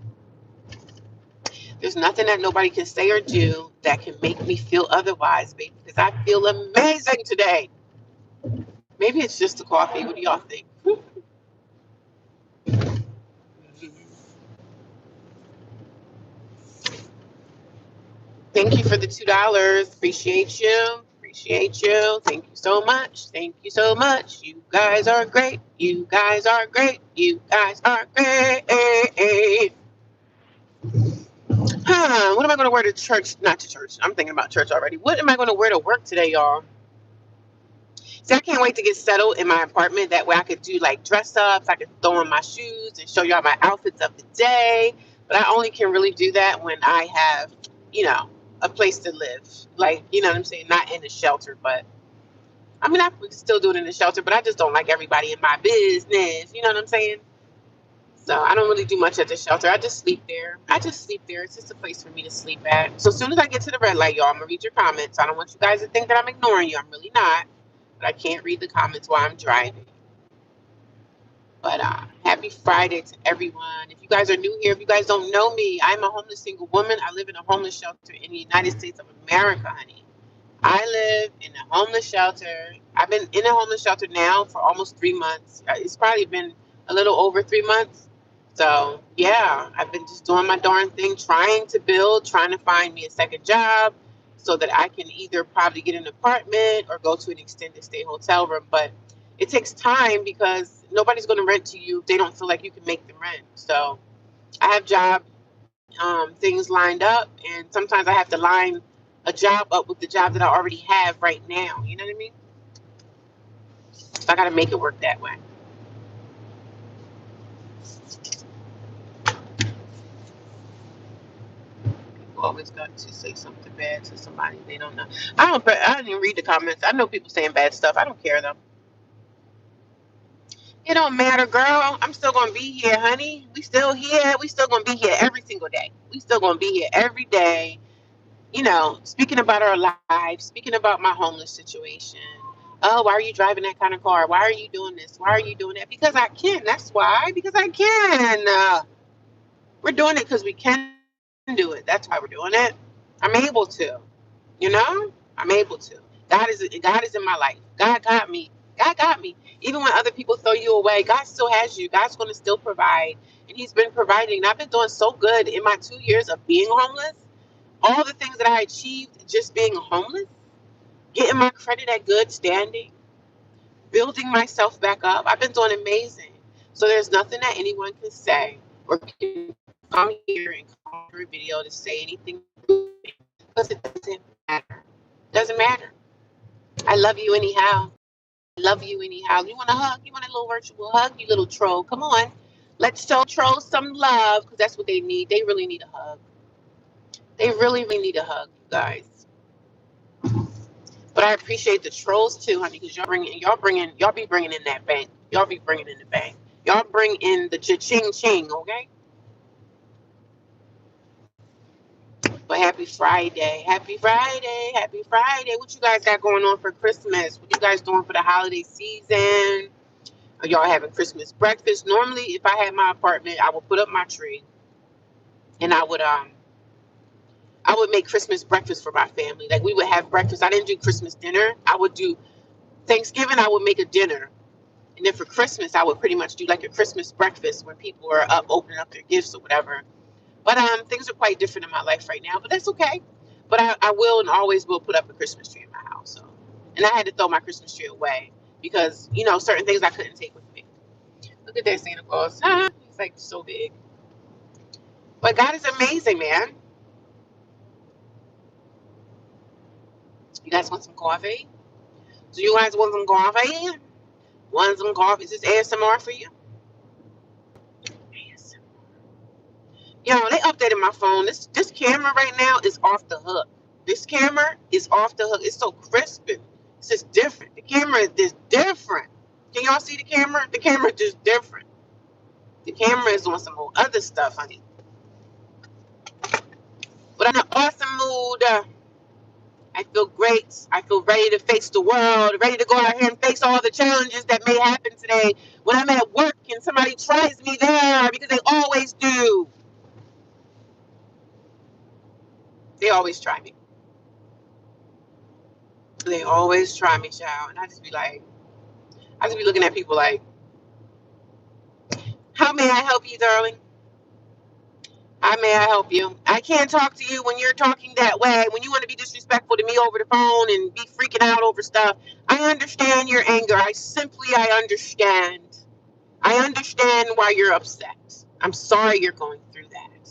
Speaker 1: There's nothing that nobody can say or do that can make me feel otherwise, baby, because I feel amazing today. Maybe it's just the coffee. What do y'all think? Thank you for the $2. Appreciate you. Thank you so much. You guys are great. You guys are great. What am I going to wear to church? Not to church. I'm thinking about church already. What am I going to wear to work today, y'all? See, I can't wait to get settled in my apartment. That way I could do like dress ups. I could throw on my shoes and show y'all my outfits of the day. But I only can really do that when I have, a place to live. Like, you know what I'm saying? Not in a shelter, but I mean, I would still do it in the shelter, but I just don't like everybody in my business. You know what I'm saying? So I don't really do much at the shelter. I just sleep there. It's just a place for me to sleep at. So as soon as I get to the red light, y'all, I'm going to read your comments. I don't want you guys to think that I'm ignoring you. I'm really not. But I can't read the comments while I'm driving. But happy Friday to everyone. If you guys are new here, if you guys don't know me, I'm a homeless single woman. I live in a homeless shelter in the United States of America, honey. I live in a homeless shelter. I've been in a homeless shelter now for almost 3 months. It's probably been a little over 3 months. So, yeah, I've been just doing my darn thing, trying to find me a second job so that I can either probably get an apartment or go to an extended stay hotel room. But it takes time because nobody's going to rent to you if they don't feel like you can make the rent. So I have jobs things lined up, and sometimes I have to line a job up with the job that I already have right now. You know what I mean? So I got to make it work that way. People always got to say something bad to somebody they don't know. I don't even read the comments. I know people saying bad stuff. I don't care though. It don't matter, girl. I'm still gonna be here, honey. We still here. We still gonna be here every single day. We still gonna be here every day. Speaking about our lives, speaking about my homeless situation. Oh, why are you driving that kind of car? Why are you doing this? Why are you doing that? Because I can. That's why. Because I can. We're doing it because we can do it. That's why we're doing it. I'm able to. You know, I'm able to. God is in my life. God got me. God got me. Even when other people throw you away, God still has you. God's going to still provide, and He's been providing. And I've been doing so good in my 2 years of being homeless. All the things that I achieved just being homeless, getting my credit at good standing, building myself back up. I've been doing amazing. So there's nothing that anyone can say or can come here and come through a video to say anything because it doesn't matter. It doesn't matter. I love you anyhow. I love you anyhow. You want a hug? You want a little virtual hug? You little troll. Come on. Let's show trolls some love because that's what they need. They really need a hug. They really, really need a hug, you guys. But I appreciate the trolls too, honey, because y'all be bringing in that bank. Y'all be bringing in the bank. Y'all bring in the cha-ching ching, okay? But happy Friday. Happy Friday. Happy Friday. What you guys got going on for Christmas? What you guys doing for the holiday season? Are y'all having Christmas breakfast? Normally, if I had my apartment, I would put up my tree and I would make Christmas breakfast for my family. Like we would have breakfast. I didn't do Christmas dinner. I would do Thanksgiving, I would make a dinner. And then for Christmas, I would pretty much do like a Christmas breakfast when people are up opening up their gifts or whatever. But things are quite different in my life right now, but that's okay. But I will and always will put up a Christmas tree in my house. So, and I had to throw my Christmas tree away because certain things I couldn't take with me. Look at that Santa Claus. He's like so big. But God is amazing, man. You guys want some coffee? Do you guys want some coffee? Want some coffee? Is this ASMR for you? ASMR. They updated my phone. This camera right now is off the hook. This camera is off the hook. It's so crisp. It's just different. The camera is just different. Can y'all see the camera? The camera is just different. The camera is on some whole other stuff, honey. But I'm in an awesome mood. I feel great. I feel ready to face the world, ready to go out here and face all the challenges that may happen today when I'm at work and somebody tries me there because they always do. They always try me. They always try me, child. And I just be looking at people like, how may I help you, darling? How may I help you? I can't talk to you when you're talking that way, when you want to be disrespectful to me over the phone and be freaking out over stuff. I understand your anger. I understand. I understand why you're upset. I'm sorry you're going through that.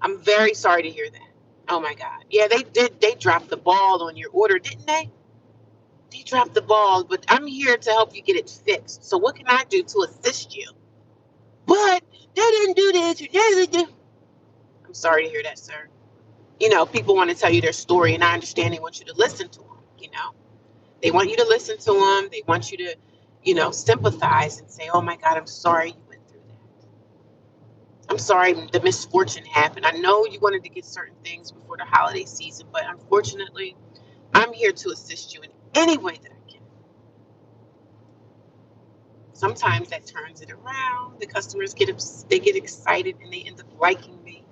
Speaker 1: I'm very sorry to hear that. Oh my God. Yeah, they did. They dropped the ball on your order, didn't they? They dropped the ball, but I'm here to help you get it fixed. So what can I do to assist you? But they didn't do this. They didn't do. I'm sorry to hear that, sir. People want to tell you their story, and I understand they want you to listen to them. They want you to listen to them. They want you to, sympathize and say, "Oh my God, I'm sorry you went through that. I'm sorry the misfortune happened. I know you wanted to get certain things before the holiday season, but unfortunately, I'm here to assist you in any way that I can." Sometimes that turns it around. The customers they get excited and they end up liking me.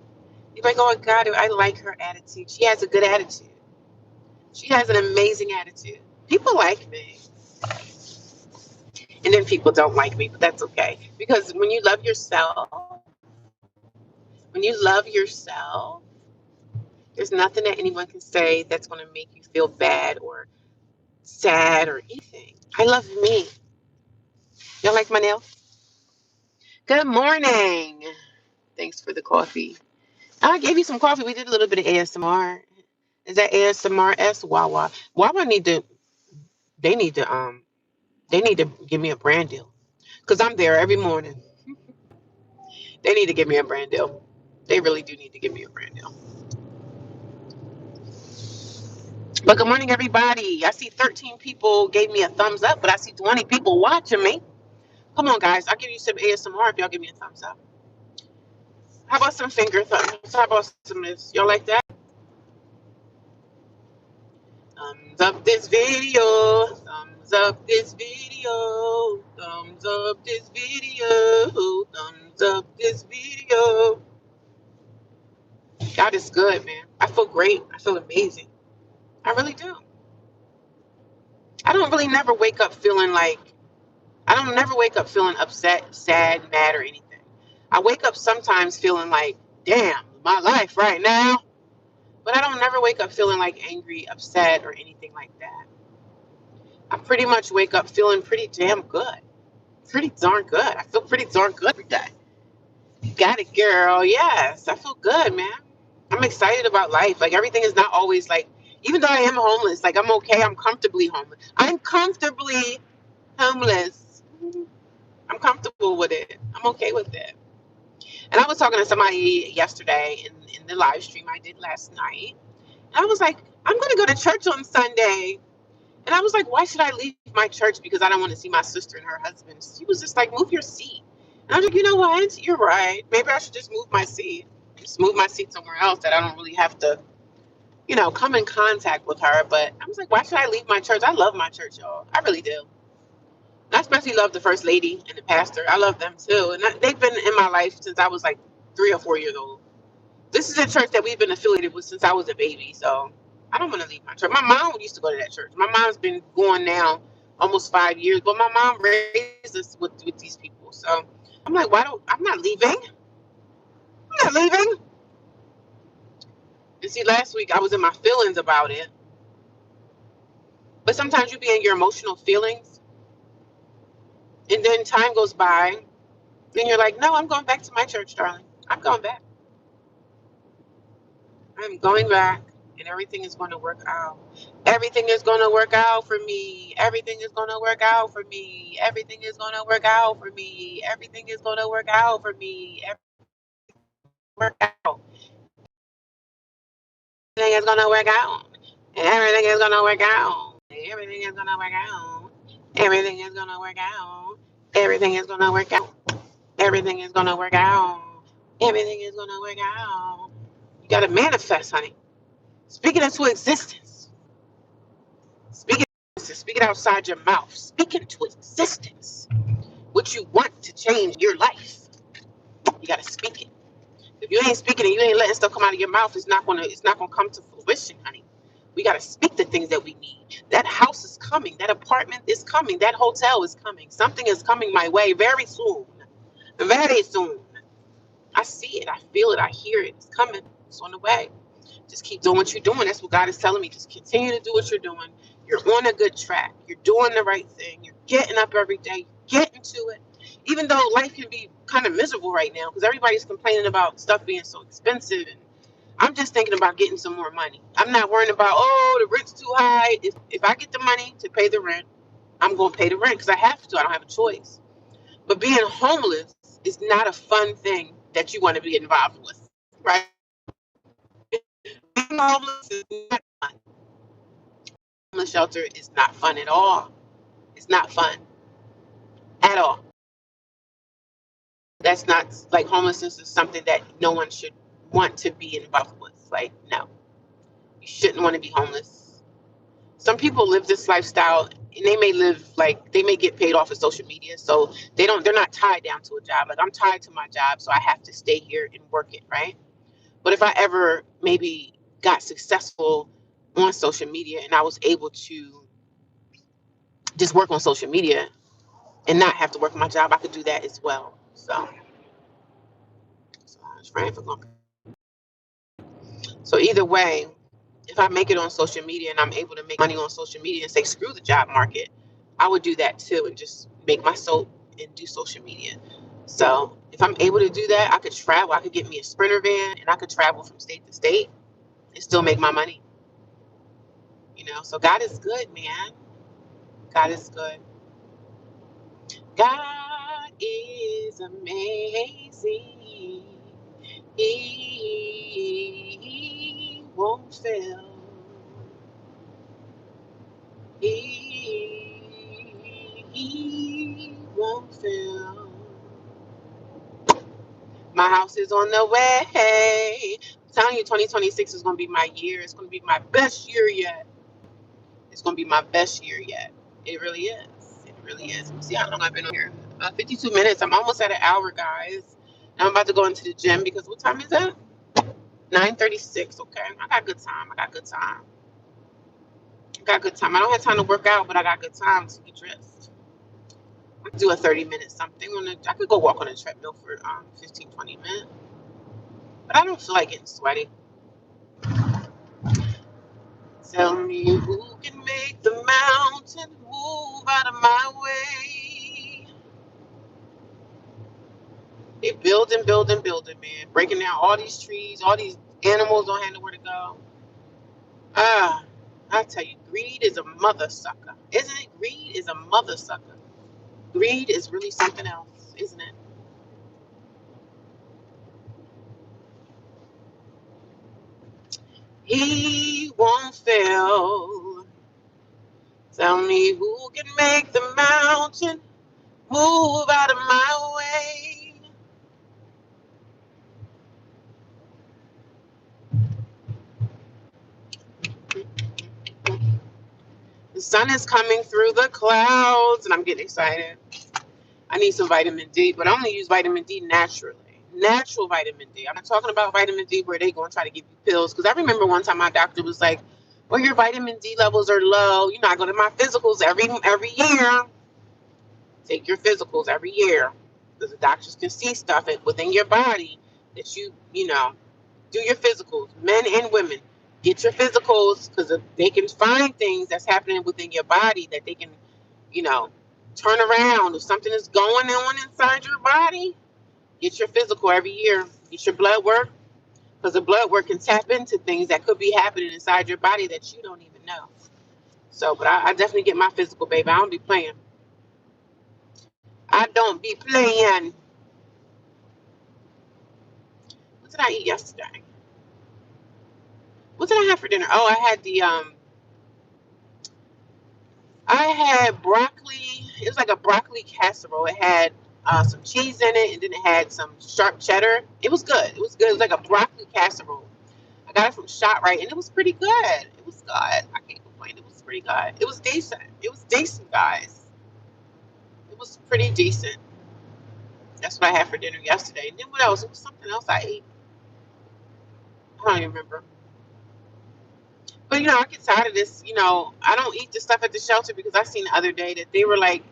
Speaker 1: You're like, "Oh God, I like her attitude. She has a good attitude. She has an amazing attitude." People like me. And then people don't like me, but that's okay. Because when you love yourself, there's nothing that anyone can say that's going to make you feel bad or sad or anything. I love me. Y'all like my nails? Good morning. Thanks for the coffee. I gave you some coffee. We did a little bit of ASMR. Is that ASMR? Wawa. Wawa need to. They need to. They need to give me a brand deal because I'm there every morning. They need to give me a brand deal. They really do need to give me a brand deal. But good morning, everybody. I see 13 people gave me a thumbs up, but I see 20 people watching me. Come on, guys. I'll give you some ASMR if y'all give me a thumbs up. How about some finger thumbs? How about some of this? Y'all like that? Thumbs up this video. Thumbs up this video. Thumbs up this video. Thumbs up this video. God is good, man. I feel great. I feel amazing. I really do. I don't really never wake up feeling like, I don't never wake up feeling upset, sad, mad, or anything. I wake up sometimes feeling like, damn, my life right now. But I don't never wake up feeling like angry, upset, or anything like that. I pretty much wake up feeling pretty damn good. Pretty darn good. I feel pretty darn good every day. Got it, girl. Yes, I feel good, man. I'm excited about life. Like everything is not always like, even though I am homeless, like I'm okay. I'm comfortably homeless. I'm comfortably homeless. I'm comfortable with it. I'm okay with it. And I was talking to somebody yesterday in the live stream I did last night. And I was like, I'm going to go to church on Sunday. And I was like, why should I leave my church? Because I don't want to see my sister and her husband. She was just like, move your seat. And I was like, you know what? You're right. Maybe I should just move my seat. Just move my seat somewhere else that I don't really have to, come in contact with her. But I was like, why should I leave my church? I love my church, y'all. I really do. And I especially love the first lady and the pastor. I love them too. And they've been in my life since I was like 3 or 4 years old. This is a church that we've been affiliated with since I was a baby. So I don't want to leave my church. My mom used to go to that church. My mom's been going now almost 5 years. But my mom raised us with these people. So I'm like, I'm not leaving. I'm not leaving. And see, last week I was in my feelings about it. But sometimes you be in your emotional feelings. And then time goes by. And you're like, no, I'm going back to my church, darling. I'm going back. I'm going back. And everything is going to work out. Everything is going to work out for me. Everything is going to work out for me. Everything is going to work out for me. Everything is going to work out for me. Work out. Everything is going to work out. And everything is going to work out. Everything is going to work out. Everything is going to work out. Everything is going to work out. Everything is going to work out. Everything is going to work out. You got to manifest, honey. Speak it into existence. Speak it outside your mouth. Speak it into existence. What you want to change your life. You gotta speak it. If you ain't speaking and you ain't letting stuff come out of your mouth, it's not gonna come to fruition, honey. We gotta speak the things that we need. That house is coming. That apartment is coming. That hotel is coming. Something is coming my way very soon. Very soon. I see it. I feel it. I hear it. It's coming. It's on the way. Just keep doing what you're doing. That's what God is telling me. Just continue to do what you're doing. You're on a good track. You're doing the right thing. You're getting up every day, getting to it. Even though life can be kind of miserable right now because everybody's complaining about stuff being so expensive. And I'm just thinking about getting some more money. I'm not worrying about, the rent's too high. If I get the money to pay the rent, I'm going to pay the rent because I have to. I don't have a choice. But being homeless is not a fun thing that you want to be involved with, right? Being homeless is not fun. Homeless shelter is not fun at all. It's not fun at all. That's not like homelessness is something that no one should want to be involved with. Like, no, you shouldn't want to be homeless. Some people live this lifestyle and they may get paid off of social media. So they're not tied down to a job. Like I'm tied to my job. So I have to stay here and work it. Right. But if I ever maybe got successful on social media and I was able to just work on social media and not have to work my job, I could do that as well. So either way, if I make it on social media and I'm able to make money on social media and say screw the job market, I would do that too and just make my soap and do social media. So If I'm able to do that, I could travel. I could get me a Sprinter van and I could travel from state to state and still make my money. So God is good, man. God is good. God is amazing. He won't fail. He won't fail. My house is on the way. I'm telling you, 2026 is going to be my year. It's going to be my best year yet. It's going to be my best year yet. It really is. It really is. Let me see how long I've been on here. 52 minutes. I'm almost at an hour, guys. I'm about to go into the gym because what time is it? 9:36. Okay. I got good time. I got good time. I don't have time to work out, but I got good time to get dressed. I could do a 30-minute something. I could go walk on a treadmill for 15, 20 minutes. But I don't feel like getting sweaty. Tell me who can make the mountain move out of my way. They building, man. Breaking down all these trees, all these animals don't have nowhere to go. I tell you, greed is a mother sucker. Isn't it? Greed is a mother sucker. Greed is really something else, isn't it? He won't fail. Tell me who can make the mountain move out of my way. The sun is coming through the clouds, and I'm getting excited. I need some vitamin D, but I only use vitamin D naturally. Natural vitamin D. I'm not talking about vitamin D where they going to try to give you pills. Because I remember one time my doctor was like, well, your vitamin D levels are low. I go to my physicals every year. Take your physicals every year. Because the doctors can see stuff within your body that do your physicals. Men and women. Get your physicals because they can find things that's happening within your body that they can, turn around. If something is going on inside your body, get your physical every year. Get your blood work because the blood work can tap into things that could be happening inside your body that you don't even know. So, but I definitely get my physical, baby. I don't be playing. I don't be playing. What did I eat yesterday? What did I have for dinner? Oh, I had broccoli. It was like a broccoli casserole. It had some cheese in it, and then it had some sharp cheddar. It was good. It was good. It was like a broccoli casserole. I got it from ShopRite, and it was pretty good. It was good. I can't complain. It was pretty good. It was decent. It was decent, guys. It was pretty decent. That's what I had for dinner yesterday. And then what else? It was something else I ate. I don't even remember. But I get tired of this. I don't eat the stuff at the shelter because I seen the other day that they were like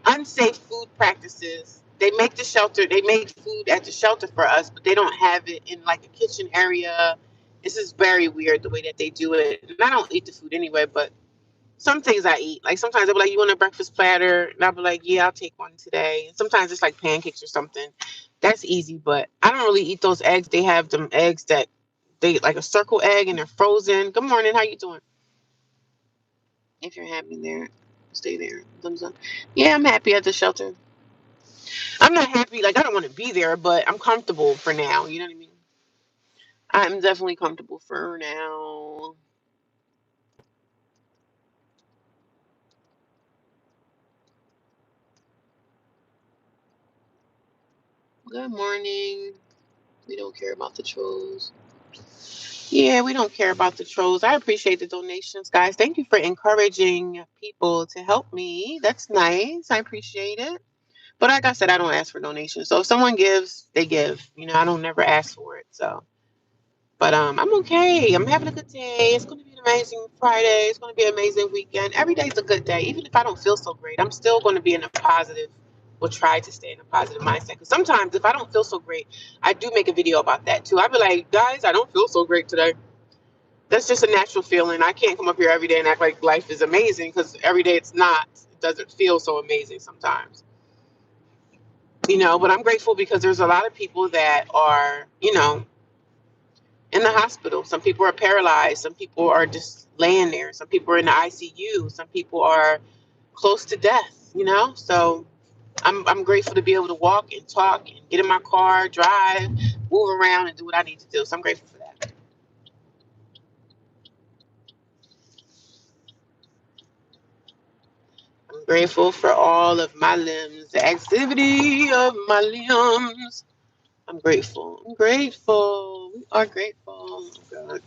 Speaker 1: unsafe food practices. They make food at the shelter for us, but they don't have it in like a kitchen area. This is very weird the way that they do it. And I don't eat the food anyway, but some things I eat. Like sometimes they'll be like, you want a breakfast platter? And I'll be like, yeah, I'll take one today. And sometimes it's like pancakes or something. That's easy, but I don't really eat those eggs. They have them eggs that they like a circle egg and they're frozen. Good morning, how you doing? If you're happy there, stay there. Thumbs up. Yeah, I'm happy at the shelter. I'm not happy, like I don't want to be there, but I'm comfortable for now. You know what I mean? I'm definitely comfortable for now. Good morning. We don't care about the trolls. Yeah, we don't care about the trolls. I appreciate the donations, guys. Thank you for encouraging people to help me. That's nice. I appreciate it. But like I said, I don't ask for donations. So if someone gives, they give. I don't never ask for it. So but I'm okay. I'm having a good day. It's going to be an amazing Friday. It's going to be an amazing weekend. Every day is a good day. Even if I don't feel so great, I'm still going to be in a positive, or try to stay in a positive mindset. Because sometimes if I don't feel so great, I do make a video about that too. I'll be like, guys, I don't feel so great today. That's just a natural feeling. I can't come up here every day and act like life is amazing because every day it's not. It doesn't feel so amazing sometimes. But I'm grateful because there's a lot of people that are, in the hospital. Some people are paralyzed. Some people are just laying there. Some people are in the ICU. Some people are close to death. So I'm grateful to be able to walk and talk and get in my car, drive, move around, and do what I need to do. So I'm grateful for that. I'm grateful for all of my limbs, the activity of my limbs. I'm grateful. I'm grateful. We are grateful. Oh, God.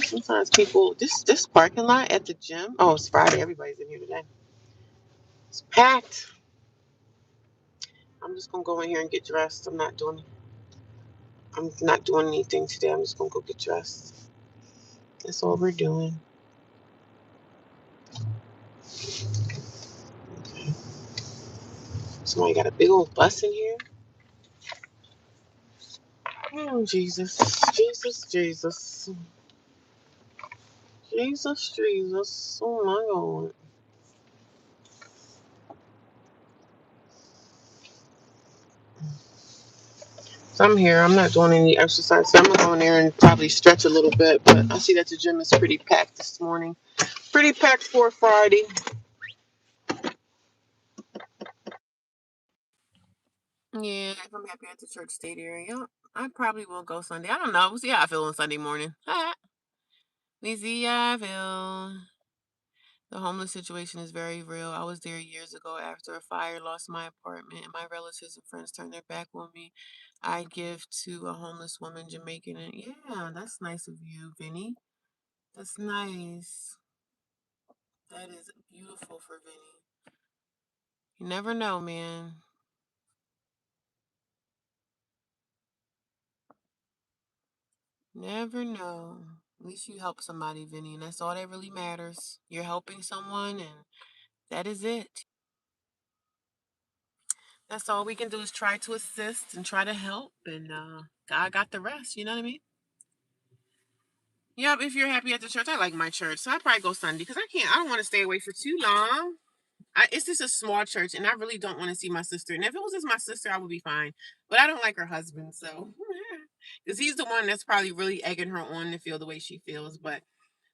Speaker 1: Sometimes people, this parking lot at the gym. Oh, it's Friday. Everybody's in here today. It's packed. I'm just gonna go in here and get dressed. I'm not doing anything today. I'm just gonna go get dressed. That's all we're doing. Okay. Somebody got a big old bus in here. Oh, Jesus. Jesus, Jesus. Jesus, Jesus. Oh my God. So I'm here. I'm not doing any exercise. So I'm gonna go in there and probably stretch a little bit. But I see that the gym is pretty packed this morning. Pretty packed for Friday. Yeah, if I'm happy at the church state area, I probably will go Sunday. I don't know. We'll see how I feel on Sunday morning. We see how I feel. The homeless situation is very real. I was there years ago after a fire, lost my apartment, and my relatives and friends turned their back on me. I give to a homeless woman, Jamaican, and yeah, that's nice of you, Vinny. That's nice. That is beautiful for Vinny. You never know, man. Never know. At least you help somebody, Vinny, and that's all that really matters. You're helping someone, and that is it. That's all we can do is try to assist and try to help, and God got the rest. You know what I mean? Yep. If you're happy at the church, I like my church, so I probably go Sunday because I can't. I don't want to stay away for too long. It's just a small church, and I really don't want to see my sister. And if it was just my sister, I would be fine. But I don't like her husband, so because he's the one that's probably really egging her on to feel the way she feels. But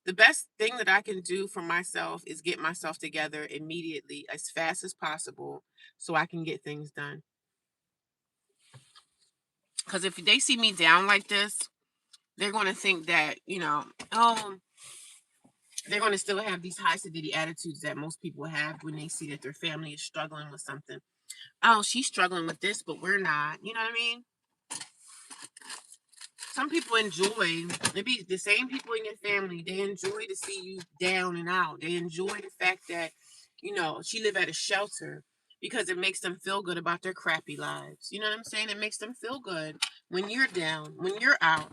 Speaker 1: the best thing that I can do for myself is get myself together immediately, as fast as possible, so I can get things done. Because if they see me down like this, they're going to think that, oh, they're going to still have these high sedity attitudes that most people have when they see that their family is struggling with something. Oh, she's struggling with this, but we're not. You know what I mean? Some people enjoy, maybe the same people in your family, they enjoy to see you down and out. They enjoy the fact that, she live at a shelter because it makes them feel good about their crappy lives. You know what I'm saying? It makes them feel good when you're down, when you're out.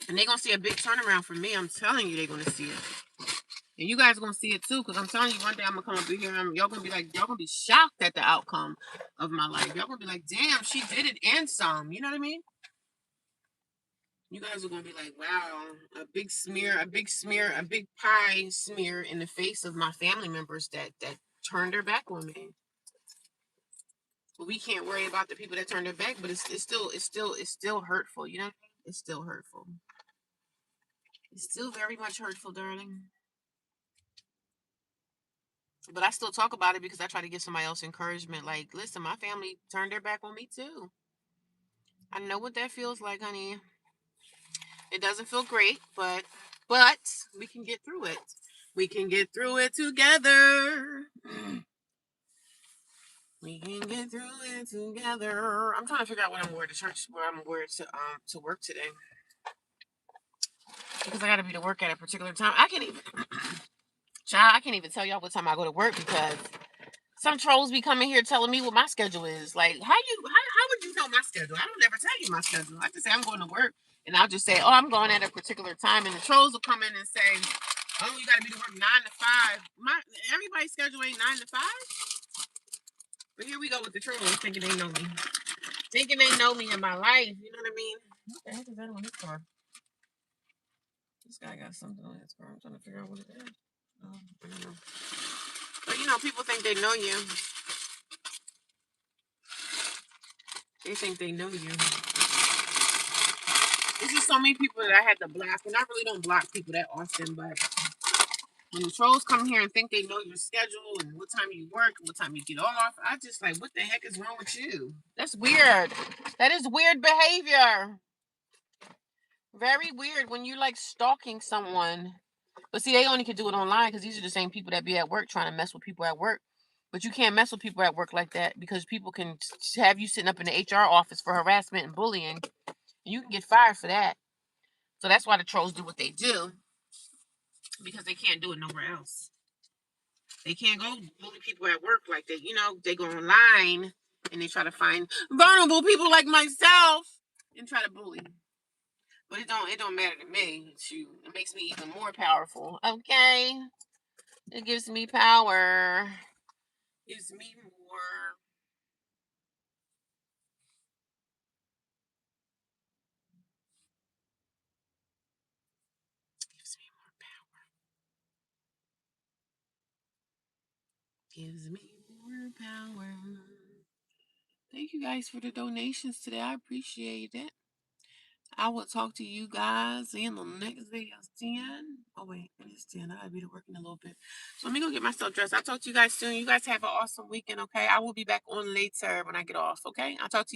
Speaker 1: And they're going to see a big turnaround from me. I'm telling you, they're going to see it. And you guys are going to see it too, because I'm telling you, one day I'm going to come up here and y'all going to be like, y'all going to be shocked at the outcome of my life. Y'all going to be like, damn, she did it and some. You know what I mean? You guys are going to be like, wow, a big pie smear in the face of my family members that turned their back on me. But we can't worry about the people that turned their back, but it's still hurtful, you know? It's still hurtful. It's still very much hurtful, darling. But I still talk about it because I try to give somebody else encouragement. Like, listen, my family turned their back on me too. I know what that feels like, honey. It doesn't feel great, but we can get through it. We can get through it together. We can get through it together. I'm trying to figure out what I'm wearing to church, where I'm wearing to work today, because I got to be to work at a particular time. I can't even tell y'all what time I go to work because some trolls be coming here telling me what my schedule is. Like, how would you know my schedule? I don't ever tell you my schedule. I just say I'm going to work, and I'll just say, oh, I'm going at a particular time, and the trolls will come in and say, oh, you got to be to work 9 to 5. Everybody's schedule ain't 9 to 5. But here we go with the trolls thinking they know me, thinking they know me in my life. You know what I mean? What the heck is that on this car? This guy got something on his car. I'm trying to figure out what it is. Oh, I don't know. But people think they know you. They think they know you. There's just so many people that I had to block, and I really don't block people that often, but when the trolls come here and think they know your schedule and what time you work and what time you get off, I just like, what the heck is wrong with you? That's weird. That is weird behavior. Very weird when you're like stalking someone. But see, they only can do it online because these are the same people that be at work trying to mess with people at work. But you can't mess with people at work like that because people can have you sitting up in the HR office for harassment and bullying. And you can get fired for that. So that's why the trolls do what they do, because they can't do it nowhere else. They can't go bully people at work like that. They go online and they try to find vulnerable people like myself and try to bully. But it don't matter to me. Shoot, it makes me even more powerful. Okay, it gives me power. Gives me more. Gives me more power. Gives me more power. Thank you guys for the donations today. I appreciate it. I will talk to you guys in the next video. 10. Oh, wait, it is 10. I gotta be to work in a little bit. So let me go get myself dressed. I'll talk to you guys soon. You guys have an awesome weekend, okay? I will be back on later when I get off, okay? I'll talk to you soon.